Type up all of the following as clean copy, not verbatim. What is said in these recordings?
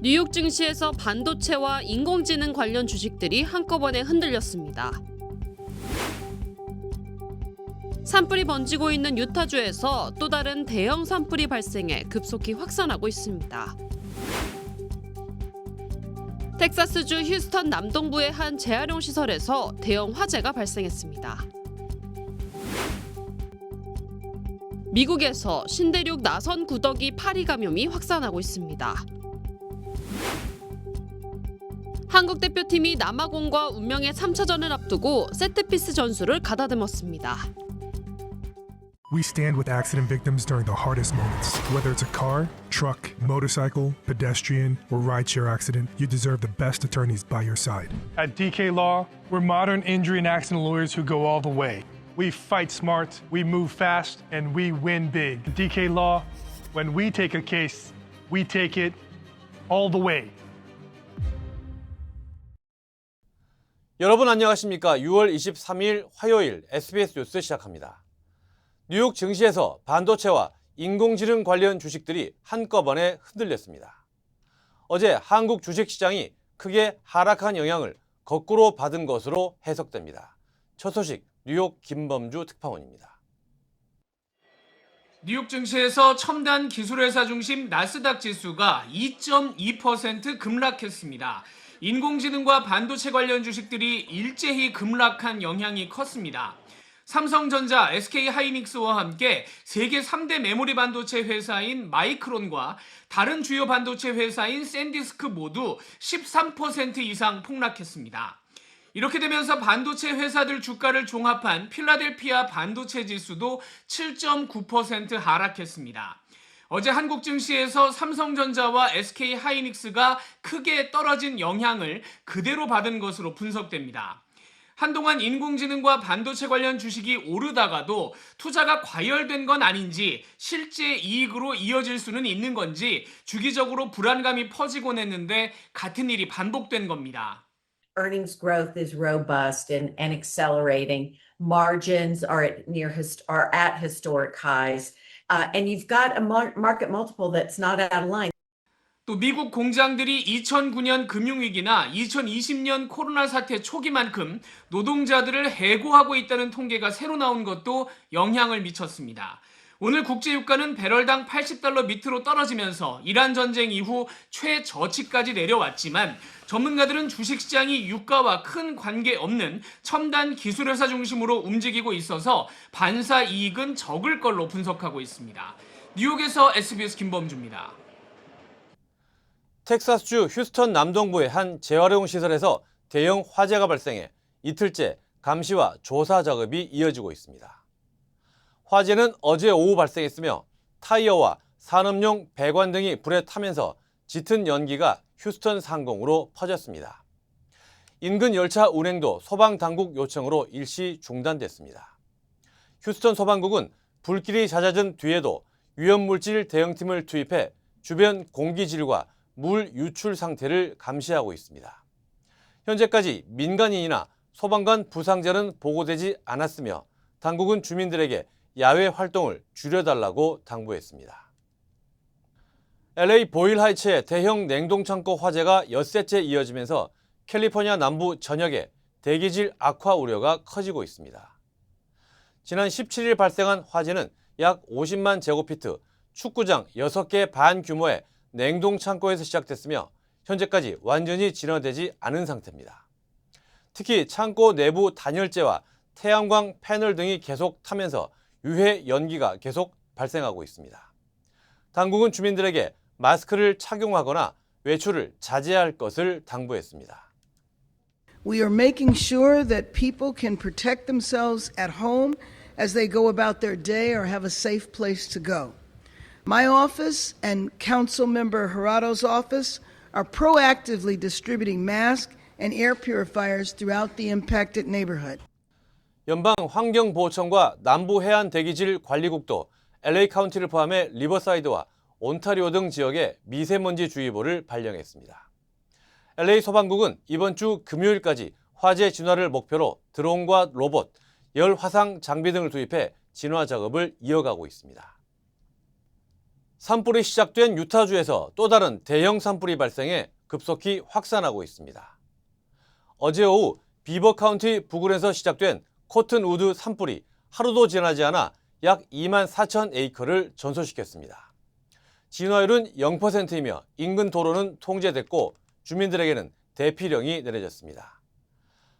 뉴욕 증시에서 반도체와 인공지능 관련 주식들이 한꺼번에 흔들렸습니다. 산불이 번지고 있는 유타주에서 또 다른 대형 산불이 발생해 급속히 확산하고 있습니다. 텍사스주 휴스턴 남동부의 한 재활용 시설에서 대형 화재가 발생했습니다. 미국에서 신대륙 나선 구더기 파리 감염이 확산하고 있습니다. 한국 대표팀이 남아공과 운명의 3차전을 앞두고 세트피스 전술을 가다듬었습니다. We stand with accident victims during the hardest moments. Whether it's a car, truck, motorcycle, pedestrian, or rideshare accident, you deserve the best attorneys by your side. At DK Law, we're modern injury and accident lawyers who go all the way. We fight smart, we move fast, and we win big. At DK Law, when we take a case, we take it all the way. 여러분 안녕하십니까? 6월 23일 화요일 SBS 뉴스 시작합니다. 뉴욕 증시에서 반도체와 인공지능 관련 주식들이 한꺼번에 흔들렸습니다. 어제 한국 주식시장이 크게 하락한 영향을 거꾸로 받은 것으로 해석됩니다. 첫 소식 뉴욕 김범주 특파원입니다. 뉴욕 증시에서 첨단 기술회사 중심 나스닥 지수가 2.2% 급락했습니다. 인공지능과 반도체 관련 주식들이 일제히 급락한 영향이 컸습니다. 삼성전자, SK하이닉스와 함께 세계 3대 메모리 반도체 회사인 마이크론과 다른 주요 반도체 회사인 샌디스크 모두 13% 이상 폭락했습니다. 이렇게 되면서 반도체 회사들 주가를 종합한 필라델피아 반도체 지수도 7.9% 하락했습니다. 어제 한국 증시에서 삼성전자와 SK하이닉스가 크게 떨어진 영향을 그대로 받은 것으로 분석됩니다. 한동안 인공지능과 반도체 관련 주식이 오르다가도 투자가 과열된 건 아닌지 실제 이익으로 이어질 수는 있는 건지 주기적으로 불안감이 퍼지곤 했는데 같은 일이 반복된 겁니다. Earnings growth is robust and accelerating. Margins are at historic highs. And you've got a market multiple that's not out of line. 또 미국 공장들이 2009년 금융위기나 2020년 코로나 사태 초기만큼 노동자들을 해고하고 있다는 통계가 새로 나온 것도 영향을 미쳤습니다. 오늘 국제유가는 배럴당 $80 밑으로 떨어지면서 이란 전쟁 이후 최저치까지 내려왔지만 전문가들은 주식시장이 유가와 큰 관계없는 첨단 기술회사 중심으로 움직이고 있어서 반사 이익은 적을 걸로 분석하고 있습니다. 뉴욕에서 SBS 김범주입니다. 텍사스주 휴스턴 남동부의 한 재활용 시설에서 대형 화재가 발생해 이틀째 감시와 조사 작업이 이어지고 있습니다. 화재는 어제 오후 발생했으며 타이어와 산업용 배관 등이 불에 타면서 짙은 연기가 휴스턴 상공으로 퍼졌습니다. 인근 열차 운행도 소방당국 요청으로 일시 중단됐습니다. 휴스턴 소방국은 불길이 잦아든 뒤에도 위험물질 대응팀을 투입해 주변 공기질과 물 유출 상태를 감시하고 있습니다. 현재까지 민간인이나 소방관 부상자는 보고되지 않았으며 당국은 주민들에게 야외 활동을 줄여달라고 당부했습니다. LA 보일 하이츠의 대형 냉동창고 화재가 엿새째 이어지면서 캘리포니아 남부 전역에 대기질 악화 우려가 커지고 있습니다. 지난 17일 발생한 화재는 약 50만 제곱피트, 축구장 6개 반 규모의 냉동창고에서 시작됐으며 현재까지 완전히 진화되지 않은 상태입니다. 특히 창고 내부 단열재와 태양광 패널 등이 계속 타면서 유해 연기가 계속 발생하고 있습니다. 당국은 주민들에게 마스크를 착용하거나 외출을 자제할 것을 당부했습니다. We are making sure that people can protect themselves at home as they go about their day or have a safe place to go. My office and Councilmember Jurado's office are proactively distributing masks and air purifiers throughout the impacted neighborhood. 연방 환경보호청과 남부해안대기질관리국도 LA 카운티를 포함해 리버사이드와 온타리오 등 지역에 미세먼지주의보를 발령했습니다. LA 소방국은 이번 주 금요일까지 화재 진화를 목표로 드론과 로봇, 열 화상 장비 등을 투입해 진화 작업을 이어가고 있습니다. 산불이 시작된 유타주에서 또 다른 대형 산불이 발생해 급속히 확산하고 있습니다. 어제 오후 비버 카운티 부근에서 시작된 코튼우드 산불이 하루도 지나지 않아 약 2만 4천 에이커를 전소시켰습니다. 진화율은 0%이며 인근 도로는 통제됐고 주민들에게는 대피령이 내려졌습니다.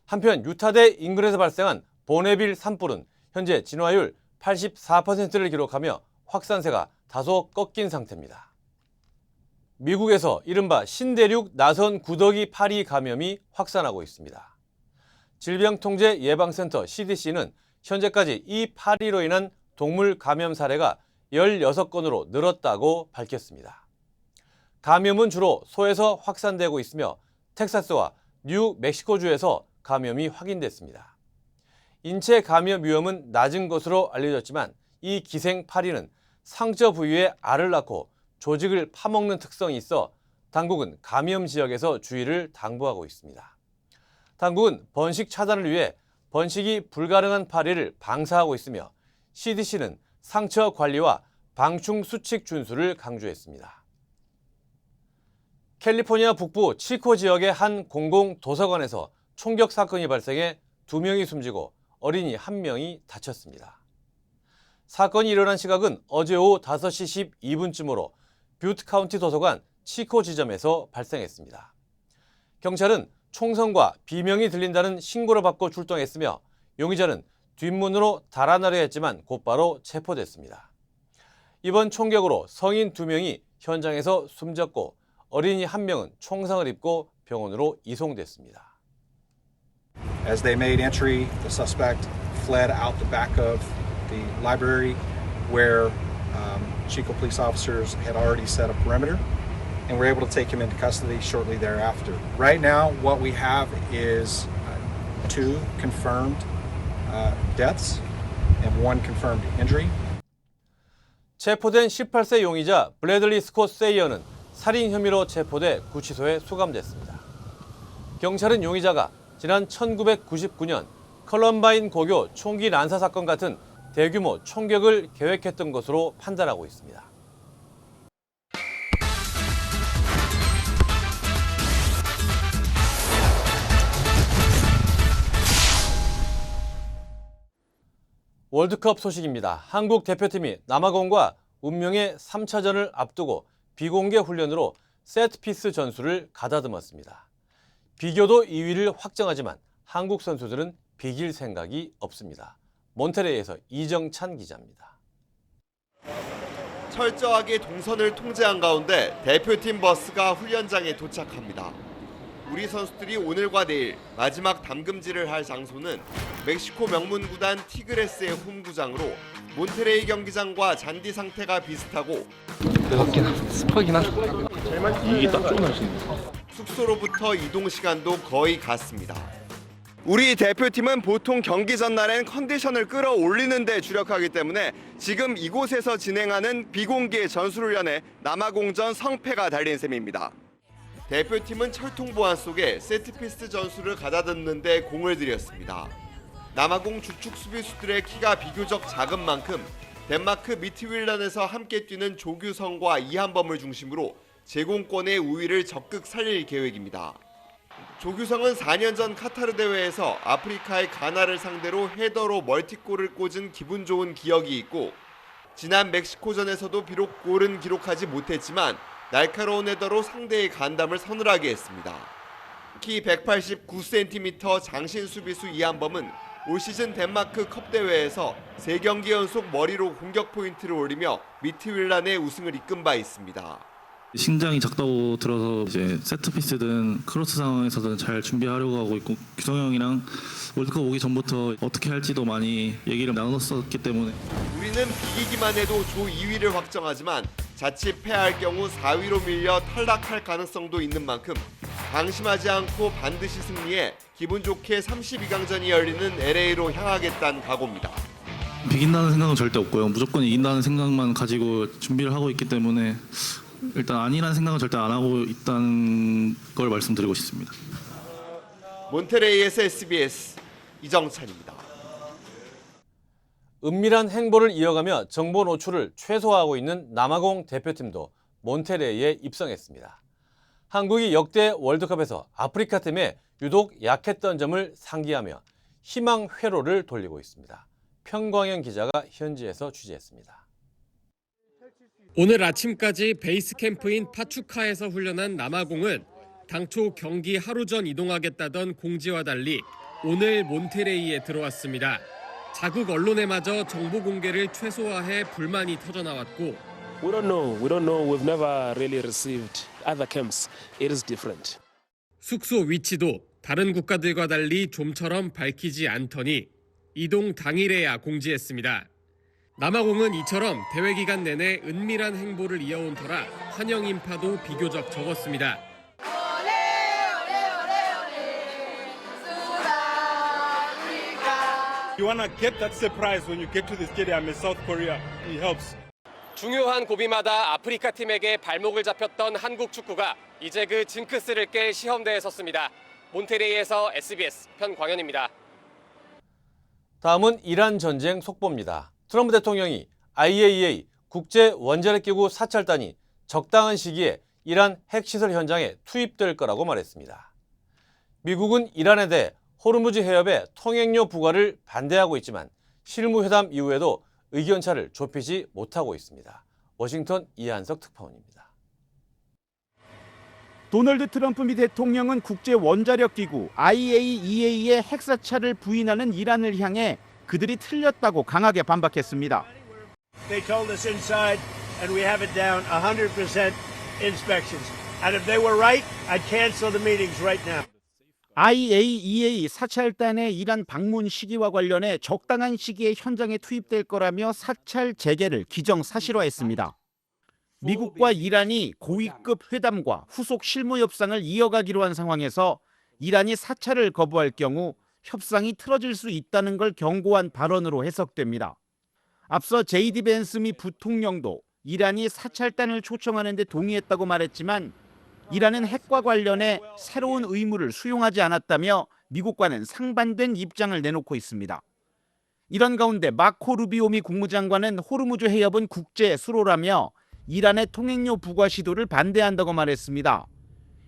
한편 유타대 인근에서 발생한 보네빌 산불은 현재 진화율 84%를 기록하며 확산세가 다소 꺾인 상태입니다. 미국에서 이른바 신대륙 나선 구더기 파리 감염이 확산하고 있습니다. 질병통제예방센터 CDC는 현재까지 이 파리로 인한 동물 감염 사례가 16건으로 늘었다고 밝혔습니다. 감염은 주로 소에서 확산되고 있으며 텍사스와 뉴멕시코주에서 감염이 확인됐습니다. 인체 감염 위험은 낮은 것으로 알려졌지만 이 기생 파리는 상처 부위에 알을 낳고 조직을 파먹는 특성이 있어 당국은 감염 지역에서 주의를 당부하고 있습니다. 당국은 번식 차단을 위해 번식이 불가능한 파리를 방사하고 있으며 CDC는 상처 관리와 방충 수칙 준수를 강조했습니다. 캘리포니아 북부 치코 지역의 한 공공 도서관에서 총격 사건이 발생해 2명이 숨지고 어린이 1명이 다쳤습니다. 사건이 일어난 시각은 어제 오후 5시 12분쯤으로 뷰트 카운티 도서관 치코 지점에서 발생했습니다. 경찰은 총성과 비명이 들린다는 신고를 받고 출동했으며 용의자는 뒷문으로 달아나려 했지만 곧바로 체포됐습니다. 이번 총격으로 성인 2명이 현장에서 숨졌고 어린이 1명은 총상을 입고 병원으로 이송됐습니다. As they made entry, the suspect fled out the back of the library where Chico police officers had already set a perimeter and were able to take him into custody shortly thereafter. Right now, what we have is 2 confirmed deaths and 1 confirmed injury. 체포된 18세 용의자 블래들리 스콧 세이어는 살인 혐의로 체포돼 구치소에 수감됐습니다. 경찰은 용의자가 지난 1999년 컬럼바인 고교 총기 난사 사건 같은 대규모 총격을 계획했던 것으로 판단하고 있습니다. 월드컵 소식입니다. 한국 대표팀이 남아공과 운명의 3차전을 앞두고 비공개 훈련으로 세트피스 전술을 가다듬었습니다. 비교도 2위를 확정하지만 한국 선수들은 비길 생각이 없습니다. 몬테레이에서 이정찬 기자입니다. 철저하게 동선을 통제한 가운데 대표팀 버스가 훈련장에 도착합니다. 우리 선수들이 오늘과 내일 마지막 담금질을 할 장소는 멕시코 명문 구단 티그레스의 홈구장으로 몬테레이 경기장과 잔디 상태가 비슷하고 숙소로부터 이동 시간도 거의 같습니다. 우리 대표팀은 보통 경기 전날엔 컨디션을 끌어올리는 데 주력하기 때문에 지금 이곳에서 진행하는 비공개 전술훈련에 남아공전 성패가 달린 셈입니다. 대표팀은 철통 보안 속에 세트피스 전술을 가다듬는 데 공을 들였습니다. 남아공 주축 수비수들의 키가 비교적 작은 만큼 덴마크 미트윌란에서 함께 뛰는 조규성과 이한범을 중심으로 제공권의 우위를 적극 살릴 계획입니다. 조규성은 4년 전 카타르 대회에서 아프리카의 가나를 상대로 헤더로 멀티골을 꽂은 기분 좋은 기억이 있고 지난 멕시코전에서도 비록 골은 기록하지 못했지만 날카로운 헤더로 상대의 간담을 서늘하게 했습니다. 키 189cm 장신 수비수 이한범은 올 시즌 덴마크 컵 대회에서 3경기 연속 머리로 공격 포인트를 올리며 미트윌란의 우승을 이끈 바 있습니다. 신장이 작다고 들어서 이제 세트피스든 크로스 상황에서든 잘 준비하려고 하고 있고 규성 형이랑 월드컵 오기 전부터 어떻게 할지도 많이 얘기를 나눴었기 때문에 우리는 비기기만 해도 조 2위를 확정하지만 자칫 패할 경우 4위로 밀려 탈락할 가능성도 있는 만큼 방심하지 않고 반드시 승리해 기분 좋게 32강전이 열리는 LA로 향하겠다는 각오입니다. 비긴다는 생각은 절대 없고요. 무조건 이긴다는 생각만 가지고 준비를 하고 있기 때문에 일단 아니라는 생각은 절대 안 하고 있다는 걸 말씀드리고 싶습니다. 몬테레이에서 SBS 이정찬입니다. 은밀한 행보를 이어가며 정보 노출을 최소화하고 있는 남아공 대표팀도 몬테레이에 입성했습니다. 한국이 역대 월드컵에서 아프리카 팀에 유독 약했던 점을 상기하며 희망 회로를 돌리고 있습니다. 평광현 기자가 현지에서 취재했습니다. 오늘 아침까지 베이스 캠프인 파추카에서 훈련한 남아공은 당초 경기 하루 전 이동하겠다던 공지와 달리 오늘 몬테레이에 들어왔습니다. 자국 언론에마저 정보 공개를 최소화해 불만이 터져나왔고 We don't know. We've never really received other camps. It is different. 숙소 위치도 다른 국가들과 달리 좀처럼 밝히지 않더니 이동 당일에야 공지했습니다. 남아공은 이처럼 대회 기간 내내 은밀한 행보를 이어온 터라 환영 인파도 비교적 적었습니다. You wanna get that surprise when you get to the stadium in South Korea. It helps. 중요한 고비마다 아프리카 팀에게 발목을 잡혔던 한국 축구가 이제 그 징크스를 깰 시험대에 섰습니다. 몬테레이에서 SBS 편광현입니다. 다음은 이란 전쟁 속보입니다. 트럼프 대통령이 IAEA 국제 원자력기구 사찰단이 적당한 시기에 이란 핵시설 현장에 투입될 거라고 말했습니다. 미국은 이란에 대해 호르무즈 해협의 통행료 부과를 반대하고 있지만 실무회담 이후에도 의견차를 좁히지 못하고 있습니다. 워싱턴 이한석 특파원입니다. 도널드 트럼프 미 대통령은 국제 원자력 기구 IAEA의 핵사찰을 부인하는 이란을 향해 그들이 틀렸다고 강하게 반박했습니다. They told us inside and we have it down 100% inspections. And if they were right, I'd cancel the meetings right now. IAEA 사찰단의 이란 방문 시기와 관련해 적당한 시기에 현장에 투입될 거라며 사찰 재개를 기정사실화했습니다. 미국과 이란이 고위급 회담과 후속 실무 협상을 이어가기로 한 상황에서 이란이 사찰을 거부할 경우 협상이 틀어질 수 있다는 걸 경고한 발언으로 해석됩니다. 앞서 JD 벤스 미 부통령도 이란이 사찰단을 초청하는 데 동의했다고 말했지만 이란은 핵과 관련해 새로운 의무를 수용하지 않았다며 미국과는 상반된 입장을 내놓고 있습니다. 이런 가운데 마코 루비오 미 국무장관은 호르무즈 해협은 국제 수로라며 이란의 통행료 부과 시도를 반대한다고 말했습니다.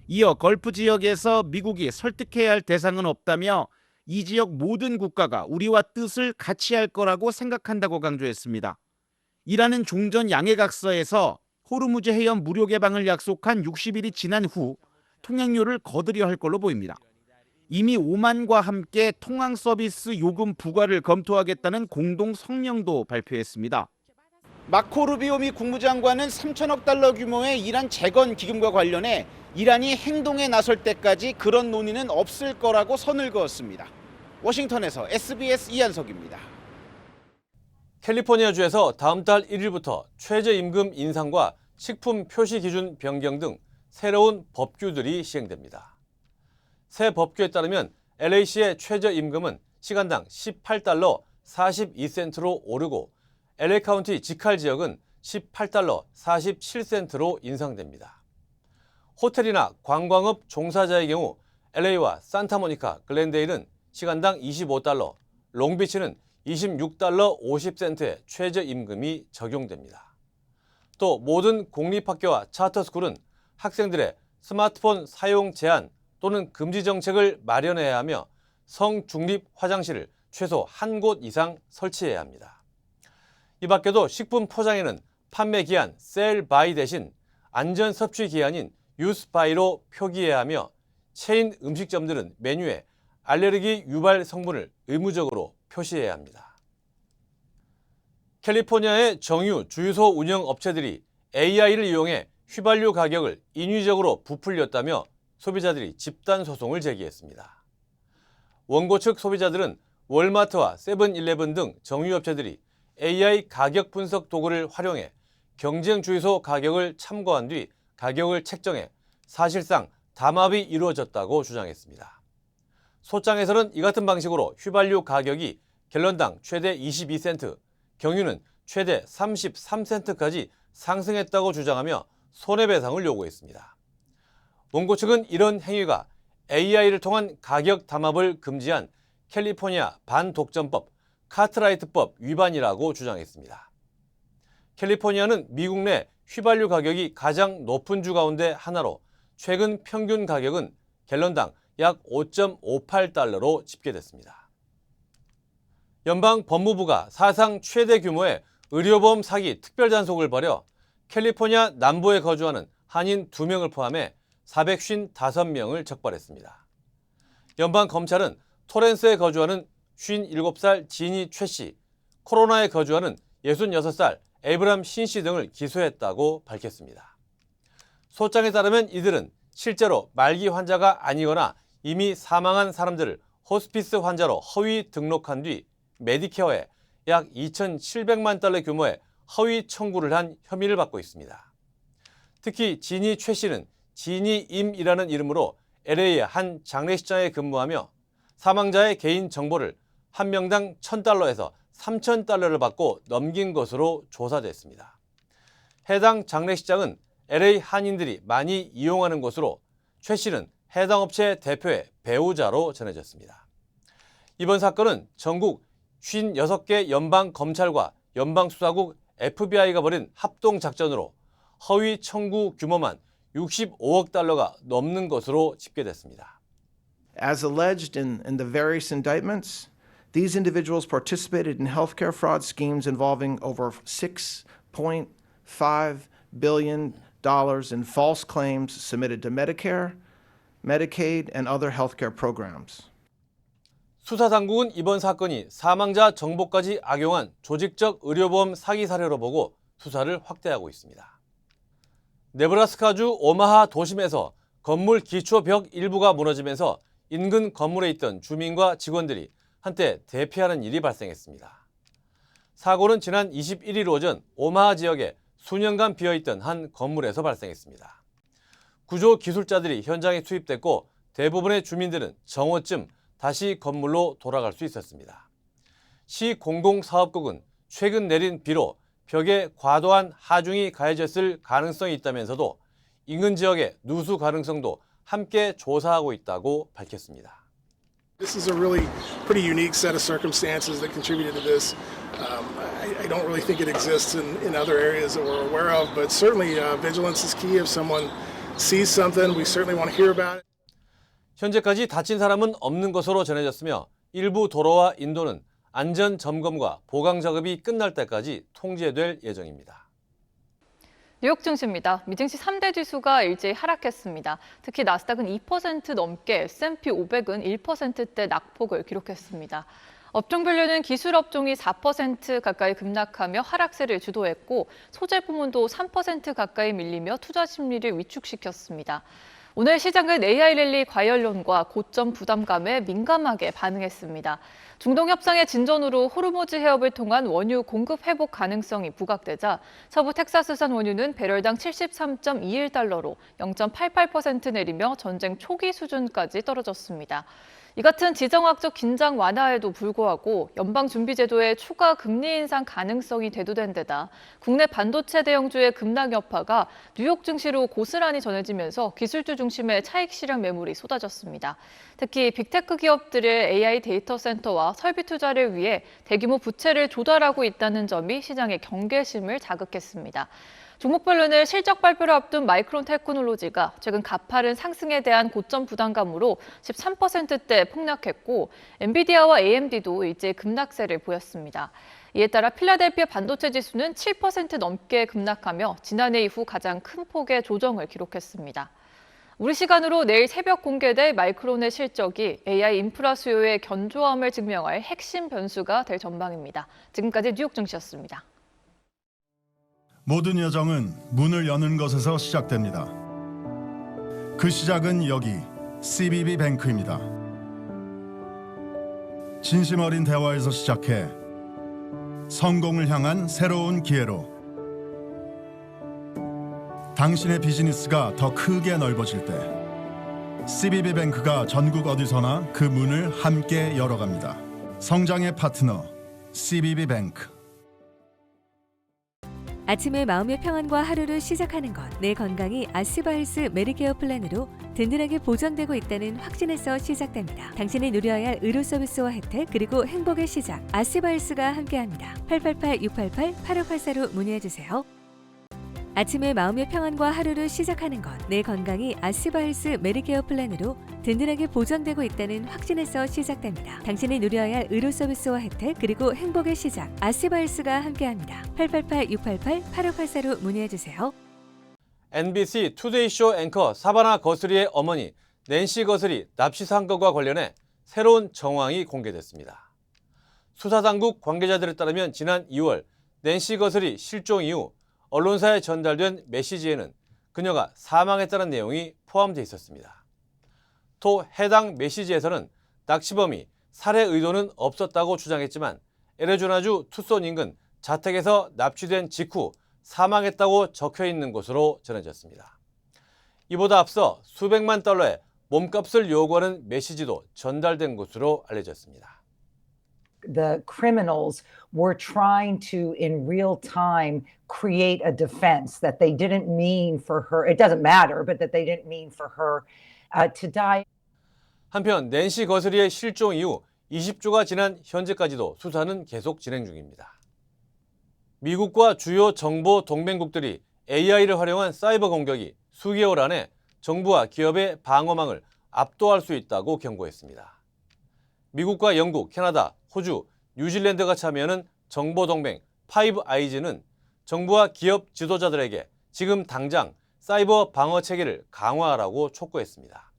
이어 걸프 지역에서 미국이 설득해야 할 대상은 없다며 이 지역 모든 국가가 우리와 뜻을 같이 할 거라고 생각한다고 강조했습니다. 이란은 종전 양해각서에서 호르무즈 해협 무료 개방을 약속한 60일이 지난 후 통행료를 거두려 할 걸로 보입니다. 이미 오만과 함께 통항 서비스 요금 부과를 검토하겠다는 공동 성명도 발표했습니다. 마코 루비오 미 국무장관은 3천억 달러 규모의 이란 재건 기금과 관련해 이란이 행동에 나설 때까지 그런 논의는 없을 거라고 선을 그었습니다. 워싱턴에서 SBS 이한석입니다. 캘리포니아주에서 다음 달 1일부터 최저임금 인상과 식품 표시 기준 변경 등 새로운 법규들이 시행됩니다. 새 법규에 따르면 LA시의 최저임금은 시간당 18달러 42센트로 오르고 LA 카운티 직할 지역은 18달러 47센트로 인상됩니다. 호텔이나 관광업 종사자의 경우 LA와 산타모니카, 글렌데일은 시간당 25달러, 롱비치는 26달러 50센트의 최저임금이 적용됩니다. 또 모든 공립학교와 차터스쿨은 학생들의 스마트폰 사용 제한 또는 금지 정책을 마련해야 하며 성중립 화장실을 최소 한 곳 이상 설치해야 합니다. 이 밖에도 식품 포장에는 판매 기한 셀 바이 대신 안전 섭취 기한인 유스 바이로 표기해야 하며 체인 음식점들은 메뉴에 알레르기 유발 성분을 의무적으로 표시해야 합니다. 캘리포니아의 정유 주유소 운영 업체들이 AI를 이용해 휘발유 가격을 인위적으로 부풀렸다며 소비자들이 집단 소송을 제기했습니다. 원고 측 소비자들은 월마트와 세븐일레븐 등 정유업체들이 AI 가격 분석 도구를 활용해 경쟁 주유소 가격을 참고한 뒤 가격을 책정해 사실상 담합이 이루어졌다고 주장했습니다. 소장에서는 이 같은 방식으로 휘발유 가격이 갤런당 최대 22센트, 경유는 최대 33센트까지 상승했다고 주장하며 손해배상을 요구했습니다. 원고 측은 이런 행위가 AI를 통한 가격 담합을 금지한 캘리포니아 반독점법 카트라이트법 위반이라고 주장했습니다. 캘리포니아는 미국 내 휘발유 가격이 가장 높은 주 가운데 하나로 최근 평균 가격은 갤런당 약 5.58달러로 집계됐습니다. 연방 법무부가 사상 최대 규모의 의료보험 사기 특별단속을 벌여 캘리포니아 남부에 거주하는 한인 2명을 포함해 455명을 적발했습니다. 연방 검찰은 토렌스에 거주하는 57살 지니 최 씨, 코로나에 거주하는 66살 에브람 신 씨 등을 기소했다고 밝혔습니다. 소장에 따르면 이들은 실제로 말기 환자가 아니거나 이미 사망한 사람들을 호스피스 환자로 허위 등록한 뒤 메디케어에 약 2,700만 달러 규모의 허위 청구를 한 혐의를 받고 있습니다. 특히 지니 최 씨는 지니 임이라는 이름으로 LA의 한 장례식장에 근무하며 사망자의 개인 정보를 한 명당 $1,000에서 $3,000를 받고 넘긴 것으로 조사됐습니다. 해당 장례식장은 LA 한인들이 많이 이용하는 곳으로 최 씨는 해당 업체 대표의 배우자로 전해졌습니다. 이번 사건은 전국 56개 연방검찰과 연방수사국 FBI가 벌인 합동작전으로 허위 청구 규모만 65억 달러가 넘는 것으로 집계됐습니다. As alleged in the various indictments, these individuals participated in healthcare fraud schemes involving over $6.5 billion in false claims submitted to Medicare, Medicaid, and other healthcare programs. 수사당국은 이번 사건이 사망자 정보까지 악용한 조직적 의료보험 사기 사례로 보고 수사를 확대하고 있습니다. 네브라스카주 오마하 도심에서 건물 기초벽 일부가 무너지면서 인근 건물에 있던 주민과 직원들이 한때 대피하는 일이 발생했습니다. 사고는 지난 21일 오전 오마하 지역에 수년간 비어있던 한 건물에서 발생했습니다. 구조 기술자들이 현장에 투입됐고 대부분의 주민들은 정오쯤 다시 건물로 돌아갈 수 있었습니다. 시 공공사업국은 최근 내린 비로 벽에 과도한 하중이 가해졌을 가능성이 있다면서도 인근 지역의 누수 가능성도 함께 조사하고 있다고 밝혔습니다. This is a really pretty unique set of circumstances that contributed to this. I don't really think it exists in other areas that we're aware of, but certainly vigilance is key. If someone sees something, we certainly want to hear about it. 현재까지 다친 사람은 없는 것으로 전해졌으며 일부 도로와 인도는 안전 점검과 보강 작업이 끝날 때까지 통제될 예정입니다. 뉴욕 증시입니다. 미증시 3대 지수가 일제히 하락했습니다. 특히 나스닥은 2% 넘게, S&P 500은 1%대 낙폭을 기록했습니다. 업종별로는 기술업종이 4% 가까이 급락하며 하락세를 주도했고 소재 부문도 3% 가까이 밀리며 투자 심리를 위축시켰습니다. 오늘 시장은 AI 랠리 과열론과 고점 부담감에 민감하게 반응했습니다. 중동 협상의 진전으로 호르무즈 해협을 통한 원유 공급 회복 가능성이 부각되자 서부 텍사스산 원유는 배럴당 73.21달러로 0.88% 내리며 전쟁 초기 수준까지 떨어졌습니다. 이 같은 지정학적 긴장 완화에도 불구하고 연방준비제도의 추가 금리 인상 가능성이 대두된 데다 국내 반도체 대형주의 급락 여파가 뉴욕 증시로 고스란히 전해지면서 기술주 중심의 차익 실현 매물이 쏟아졌습니다. 특히 빅테크 기업들의 AI 데이터 센터와 설비 투자를 위해 대규모 부채를 조달하고 있다는 점이 시장의 경계심을 자극했습니다. 종목별로는 실적 발표를 앞둔 마이크론 테크놀로지가 최근 가파른 상승에 대한 고점 부담감으로 13%대 폭락했고 엔비디아와 AMD도 일제히 급락세를 보였습니다. 이에 따라 필라델피아 반도체 지수는 7% 넘게 급락하며 지난해 이후 가장 큰 폭의 조정을 기록했습니다. 우리 시간으로 내일 새벽 공개될 마이크론의 실적이 AI 인프라 수요의 견조함을 증명할 핵심 변수가 될 전망입니다. 지금까지 뉴욕 증시였습니다. 모든 여정은 문을 여는 것에서 시작됩니다. 그 시작은 여기 CBB 뱅크입니다. 진심 어린 대화에서 시작해 성공을 향한 새로운 기회로 당신의 비즈니스가 더 크게 넓어질 때 CBB 뱅크가 전국 어디서나 그 문을 함께 열어갑니다. 성장의 파트너 CBB 뱅크. 아침에 마음의 평안과 하루를 시작하는 것, 내 건강이 아스바헬스 메디케어 플랜으로 든든하게 보장되고 있다는 확신에서 시작됩니다. 당신이 누려야 할 의료 서비스와 혜택, 그리고 행복의 시작, 아스바헬스가 함께합니다. 888-688-8584로 문의해주세요. 아침에 마음의 평안과 하루를 시작하는 것, 내 건강이 아스바헬스 메디케어 플랜으로 든든하게 보장되고 있다는 확신에서 시작됩니다. 당신이 누려야 할 의료 서비스와 혜택, 그리고 행복의 시작, 아스바헬스가 함께합니다. 888-688-8584로 문의해주세요. NBC 투데이쇼 앵커 사바나 거스리의 어머니 낸시 거스리 납치 사건과 관련해 새로운 정황이 공개됐습니다. 수사당국 관계자들에 따르면 지난 2월 낸시 거스리 실종 이후 언론사에 전달된 메시지에는 그녀가 사망했다는 내용이 포함되어 있었습니다. 또 해당 메시지에서는 납치범이 살해 의도는 없었다고 주장했지만 애리조나주 투손 인근 자택에서 납치된 직후 사망했다고 적혀 있는 것으로 전해졌습니다. 이보다 앞서 수백만 달러의 몸값을 요구하는 메시지도 전달된 것으로 알려졌습니다. The criminals were trying to, in real time, create a defense that they didn't mean for her, it doesn't matter, but that they didn't mean for her to die. 한편 낸시 거스리의 실종 이후 20주가 지난 현재까지도 수사는 계속 진행 중입니다. 미국과 주요 정보 동맹국들이 AI를 활용한 사이버 공격이 수개월 안에 정부와 기업의 방어망을 압도할 수 있다고 경고했습니다. 미국과 영국, 캐나다, 호주, 뉴질랜드가 참여하는 정보동맹 파이브 아이즈는 정부와 기업 지도자들에게 지금 당장 사이버 방어 체계를 강화하라고 촉구했습니다.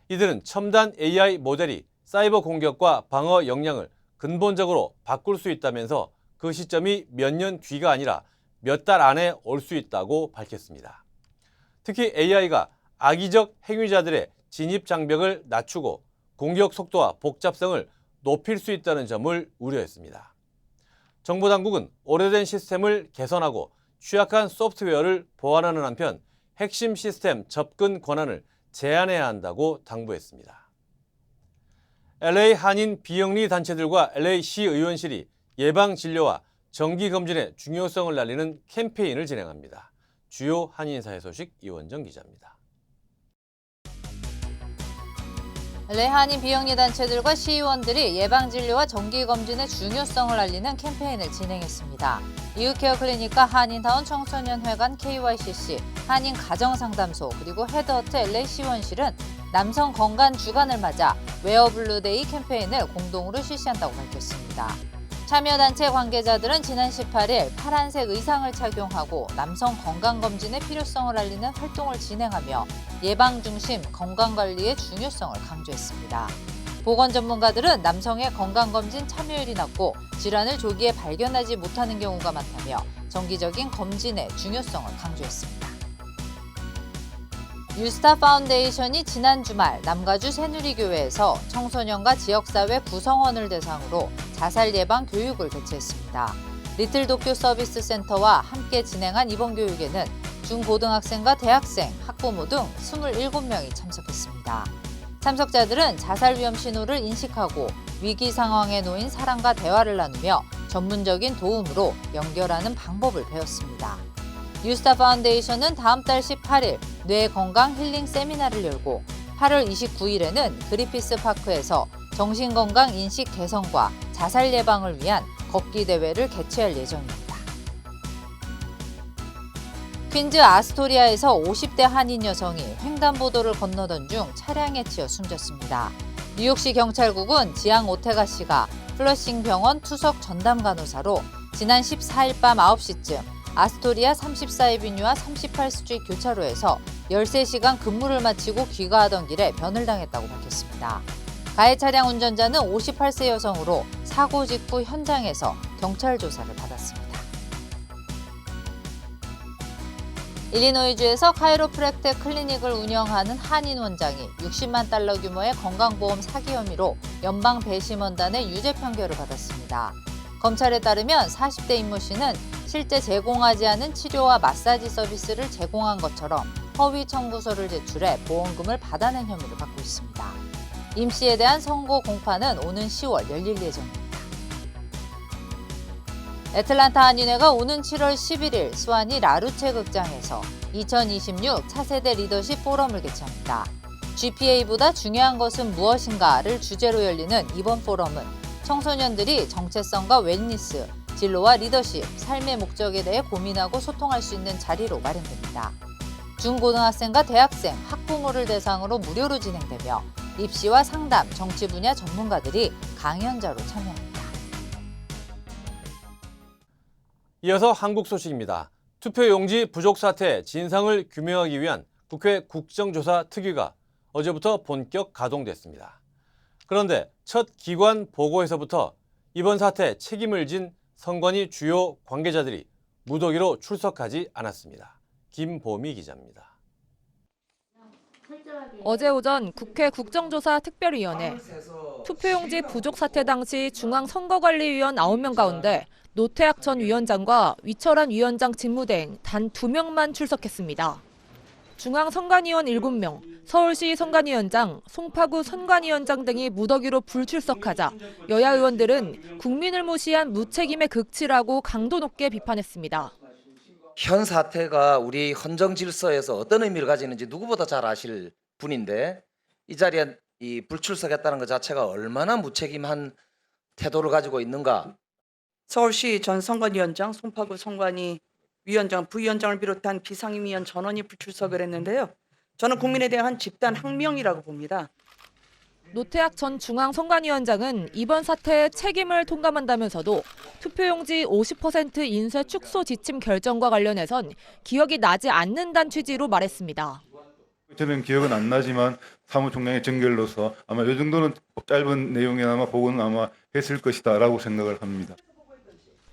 이들은 첨단 AI 모델이 사이버 공격과 방어 역량을 근본적으로 바꿀 수 있다면서 그 시점이 몇 년 뒤가 아니라 몇 달 안에 올 수 있다고 밝혔습니다. 특히 AI가 악의적 행위자들의 진입 장벽을 낮추고 공격 속도와 복잡성을 높일 수 있다는 점을 우려했습니다. 정부 당국은 오래된 시스템을 개선하고 취약한 소프트웨어를 보완하는 한편 핵심 시스템 접근 권한을 제한해야 한다고 당부했습니다. LA 한인 비영리 단체들과 LA시 의원실이 예방진료와 정기검진의 중요성을 알리는 캠페인을 진행합니다. 주요 한인사회 소식 이원정 기자입니다. LA 한인 비영리 단체들과 시의원들이 예방진료와 정기검진의 중요성을 알리는 캠페인을 진행했습니다. 이웃케어 클리닉과 한인타운 청소년회관 KYCC, 한인 가정상담소, 그리고 헤드허트 LA 시의원실은 남성 건강 주간을 맞아 웨어블루데이 캠페인을 공동으로 실시한다고 밝혔습니다. 참여단체 관계자들은 지난 18일 파란색 의상을 착용하고 남성 건강검진의 필요성을 알리는 활동을 진행하며 예방 중심 건강관리의 중요성을 강조했습니다. 보건 전문가들은 남성의 건강검진 참여율이 낮고 질환을 조기에 발견하지 못하는 경우가 많다며 정기적인 검진의 중요성을 강조했습니다. 유스타 파운데이션이 지난 주말 남가주 새누리교회에서 청소년과 지역사회 구성원을 대상으로 자살 예방 교육을 개최했습니다. 리틀 도쿄 서비스 센터와 함께 진행한 이번 교육에는 중고등학생과 대학생, 학부모 등 27명이 참석했습니다. 참석자들은 자살 위험 신호를 인식하고 위기 상황에 놓인 사람과 대화를 나누며 전문적인 도움으로 연결하는 방법을 배웠습니다. 유스타 파운데이션은 다음 달 18일 뇌 건강 힐링 세미나를 열고 8월 29일에는 그리피스 파크에서 정신건강 인식 개선과 자살 예방을 위한 걷기 대회를 개최할 예정입니다. 퀸즈 아스토리아에서 50대 한인 여성이 횡단보도를 건너던 중 차량에 치여 숨졌습니다. 뉴욕시 경찰국은 지앙 오테가 씨가 플러싱 병원 투석 전담 간호사로 지난 14일 밤 9시쯤 아스토리아 34에비뉴와 38스트리트 교차로에서 13시간 근무를 마치고 귀가하던 길에 변을 당했다고 밝혔습니다. 가해 차량 운전자는 58세 여성으로 사고 직후 현장에서 경찰 조사를 받았습니다. 일리노이주에서 카이로프랙트 클리닉을 운영하는 한인 원장이 60만 달러 규모의 건강보험 사기 혐의로 연방 배심원단의 유죄 판결을 받았습니다. 검찰에 따르면 40대 임모 씨는 실제 제공하지 않은 치료와 마사지 서비스를 제공한 것처럼 허위 청구서를 제출해 보험금을 받아낸 혐의를 받고 있습니다. 임 씨에 대한 선고 공판은 오는 10월 열릴 예정입니다. 애틀란타 한인회가 오는 7월 11일 수완이 라루체 극장에서 2026 차세대 리더십 포럼을 개최합니다. GPA보다 중요한 것은 무엇인가를 주제로 열리는 이번 포럼은 청소년들이 정체성과 웰니스, 진로와 리더십, 삶의 목적에 대해 고민하고 소통할 수 있는 자리로 마련됩니다. 중고등학생과 대학생, 학부모를 대상으로 무료로 진행되며 입시와 상담, 정치 분야 전문가들이 강연자로 참여합니다. 이어서 한국 소식입니다. 투표용지 부족 사태 진상을 규명하기 위한 국회 국정조사 특위가 어제부터 본격 가동됐습니다. 그런데 첫 기관 보고에서부터 이번 사태 책임을 진 선관위 주요 관계자들이 무더기로 출석하지 않았습니다. 김보미 기자입니다. 어제 오전 국회 국정조사 특별위원회 투표용지 부족 사태 당시 중앙선거관리위원 9명 가운데 노태학 전 위원장과 위철한 위원장 직무대행 단 2명만 출석했습니다. 중앙선관위원 7명, 서울시 선관위원장, 송파구 선관위원장 등이 무더기로 불출석하자 여야 의원들은 국민을 무시한 무책임의 극치라고 강도 높게 비판했습니다. 현 사태가 우리 헌정 질서에서 어떤 의미를 가지는지 누구보다 잘 아실 분인데 이 자리에 이 불출석했다는 것 자체가 얼마나 무책임한 태도를 가지고 있는가. 서울시 전 선관위원장, 송파구 선관위 위원장, 부위원장을 비롯한 비상임위원 전원이 불출석을 했는데요. 저는 국민에 대한 집단 항명이라고 봅니다. 노태학 전 중앙선관위원장은 이번 사태에 책임을 통감한다면서도 투표용지 50% 인쇄 축소 지침 결정과 관련해선 기억이 나지 않는다는 취지로 말했습니다. 저는 기억은 안 나지만 사무총장의 정결로서 아마 이 정도는 짧은 내용이나마 보고는 아마 했을 것이다라고 생각을 합니다.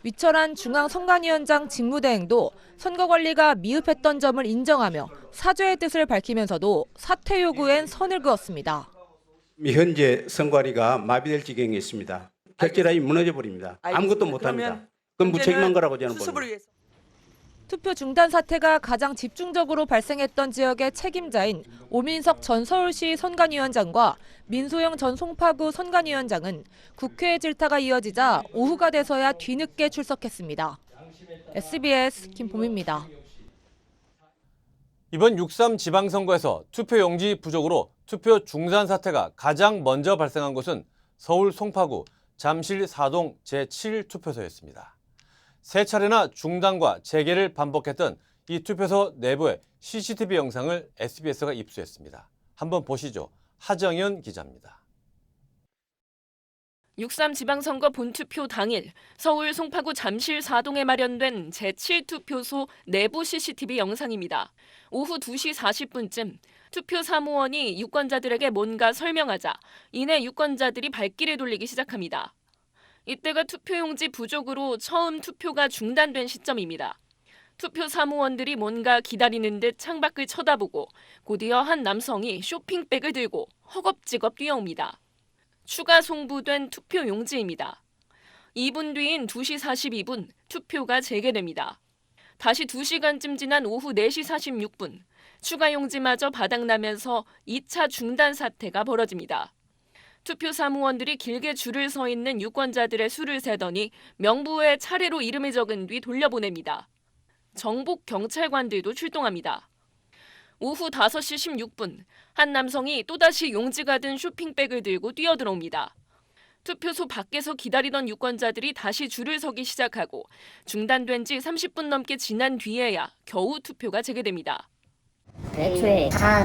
위철한 중앙선관위원장 직무대행도 선거관리가 미흡했던 점을 인정하며 사죄의 뜻을 밝히면서도 사퇴 요구엔 선을 그었습니다. 현재 선관위가 마비될 지경에 있습니다. 결재라인이 무너져 버립니다. 아무것도 못합니다. 그건 무책임한 거라고 저는 봅니다. 투표 중단 사태가 가장 집중적으로 발생했던 지역의 책임자인 오민석 전 서울시 선관위원장과 민소영 전 송파구 선관위원장은 국회의 질타가 이어지자 오후가 돼서야 뒤늦게 출석했습니다. SBS 김봄입니다. 이번 6.3 지방선거에서 투표용지 부족으로 투표 중단 사태가 가장 먼저 발생한 곳은 서울 송파구 잠실 4동 제7투표소였습니다. 세 차례나 중단과 재개를 반복했던 이 투표소 내부의 CCTV 영상을 SBS가 입수했습니다. 한번 보시죠. 하정연 기자입니다. 6.3 지방선거 본투표 당일 서울 송파구 잠실 4동에 마련된 제7투표소 내부 CCTV 영상입니다. 오후 2시 40분쯤 투표 사무원이 유권자들에게 뭔가 설명하자 이내 유권자들이 발길을 돌리기 시작합니다. 이때가 투표용지 부족으로 처음 투표가 중단된 시점입니다. 투표 사무원들이 뭔가 기다리는 듯 창밖을 쳐다보고 곧이어 한 남성이 쇼핑백을 들고 허겁지겁 뛰어옵니다. 추가 송부된 투표용지입니다. 2분 뒤인 2시 42분 투표가 재개됩니다. 다시 2시간쯤 지난 오후 4시 46분 추가 용지마저 바닥나면서 2차 중단 사태가 벌어집니다. 투표 사무원들이 길게 줄을 서 있는 유권자들의 수를 세더니 명부에 차례로 이름을 적은 뒤 돌려보냅니다. 정복 경찰관들도 출동합니다. 오후 5시 16분 한 남성이 또다시 용지가 든 쇼핑백을 들고 뛰어들어옵니다. 투표소 밖에서 기다리던 유권자들이 다시 줄을 서기 시작하고 중단된 지 30분 넘게 지난 뒤에야 겨우 투표가 재개됩니다. 애초에 다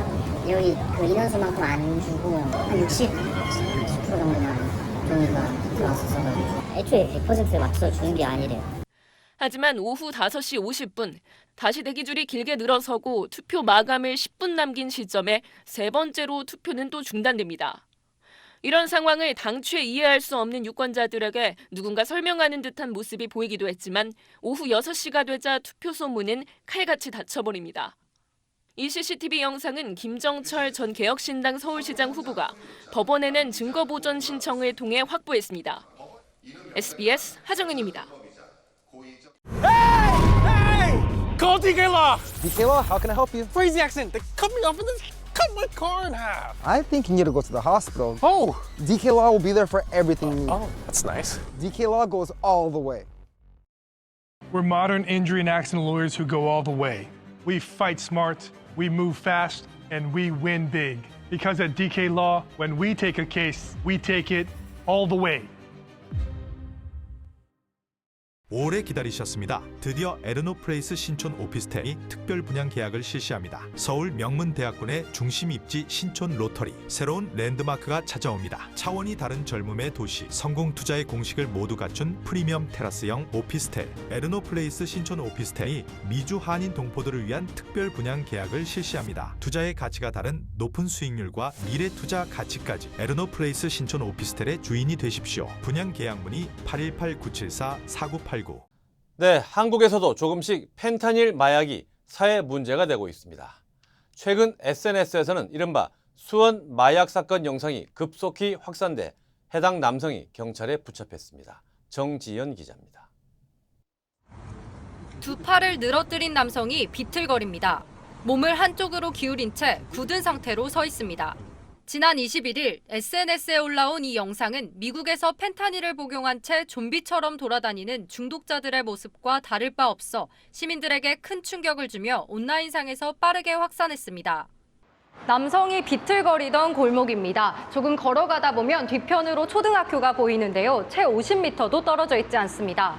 여기 그 인원수만큼 안 주고 한 60% 정도만 종이가 들어왔었어가지고 애초에 100%에 맞춰 주는 게 아니래요. 하지만 오후 5시 50분 다시 대기줄이 길게 늘어서고 투표 마감을 10분 남긴 시점에 세 번째로 투표는 또 중단됩니다. 이런 상황을 당최 이해할 수 없는 유권자들에게 누군가 설명하는 듯한 모습이 보이기도 했지만 오후 6시가 되자 투표소 문은 칼같이 닫혀버립니다. 이 CCTV 영상은 김정철 전 개혁신당 서울시장 후보가 법원에 낸 증거보전 신청을 통해 확보했습니다. SBS 하정은입니다. Call DK Law. DK Law, how can I help you? Crazy accident. They cut me off and then cut my car in half. I think you need to go to the hospital. Oh. DK Law will be there for everything you need. Oh, that's nice. DK Law goes all the way. We're modern injury and accident lawyers who go all the way. We fight smart, we move fast, and we win big. Because at DK Law, when we take a case, we take it all the way. 오래 기다리셨습니다. 드디어 에르노플레이스 신촌 오피스텔이 특별 분양 계약을 실시합니다. 서울 명문대학군의 중심 입지 신촌 로터리. 새로운 랜드마크가 찾아옵니다. 차원이 다른 젊음의 도시. 성공 투자의 공식을 모두 갖춘 프리미엄 테라스형 오피스텔. 에르노플레이스 신촌 오피스텔이 미주 한인 동포들을 위한 특별 분양 계약을 실시합니다. 투자의 가치가 다른 높은 수익률과 미래 투자 가치까지 에르노플레이스 신촌 오피스텔의 주인이 되십시오. 분양 계약 문의 818-974-4989. 네, 한국에서도 조금씩 펜타닐 마약이 사회 문제가 되고 있습니다. 최근 SNS에서는 이른바 수원 마약 사건 영상이 급속히 확산돼 해당 남성이 경찰에 붙잡혔습니다. 정지연 기자입니다. 두 팔을 늘어뜨린 남성이 비틀거립니다. 몸을 한쪽으로 기울인 채 굳은 상태로 서 있습니다. 지난 21일 SNS에 올라온 이 영상은 미국에서 펜타닐을 복용한 채 좀비처럼 돌아다니는 중독자들의 모습과 다를 바 없어 시민들에게 큰 충격을 주며 온라인상에서 빠르게 확산했습니다. 남성이 비틀거리던 골목입니다. 조금 걸어가다 보면 뒤편으로 초등학교가 보이는데요. 채 50m도 떨어져 있지 않습니다.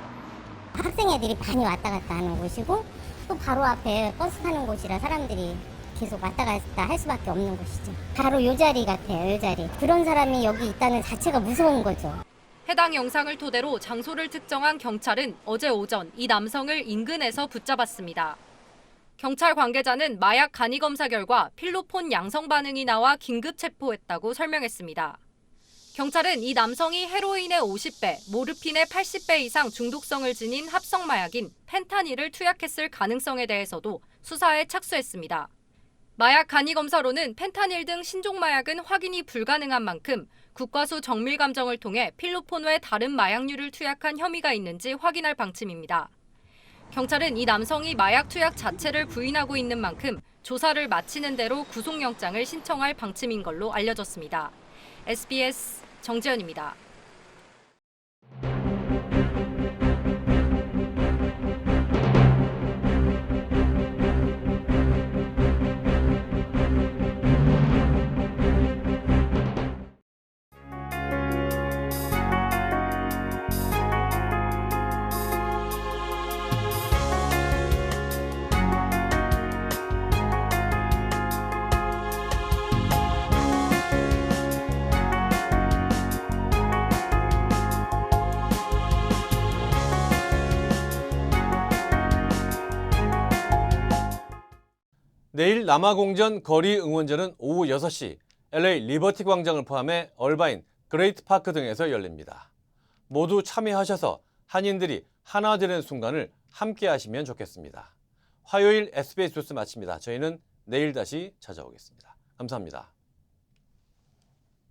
학생 애들이 많이 왔다 갔다 하는 곳이고 또 바로 앞에 버스 타는 곳이라 사람들이 계속 왔다 갔다 할 수밖에 없는 곳이죠. 바로 요 자리 같아요, 요 자리. 그런 사람이 여기 있다는 자체가 무서운 거죠. 해당 영상을 토대로 장소를 특정한 경찰은 어제 오전 이 남성을 인근에서 붙잡았습니다. 경찰 관계자는 마약 간이 검사 결과 필로폰 양성 반응이 나와 긴급 체포했다고 설명했습니다. 경찰은 이 남성이 헤로인의 50배, 모르핀의 80배 이상 중독성을 지닌 합성 마약인 펜타닐을 투약했을 가능성에 대해서도 수사에 착수했습니다. 마약 간이 검사로는 펜타닐 등 신종 마약은 확인이 불가능한 만큼 국과수 정밀 감정을 통해 필로폰 외 다른 마약류를 투약한 혐의가 있는지 확인할 방침입니다. 경찰은 이 남성이 마약 투약 자체를 부인하고 있는 만큼 조사를 마치는 대로 구속영장을 신청할 방침인 걸로 알려졌습니다. SBS 정지연입니다. 내일 남아공전 거리 응원전은 오후 6시 LA 리버티 광장을 포함해 얼바인, 그레이트 파크 등에서 열립니다. 모두 참여하셔서 한인들이 하나 되는 순간을 함께 하시면 좋겠습니다. 화요일 SBS 뉴스 마칩니다. 저희는 내일 다시 찾아오겠습니다. 감사합니다.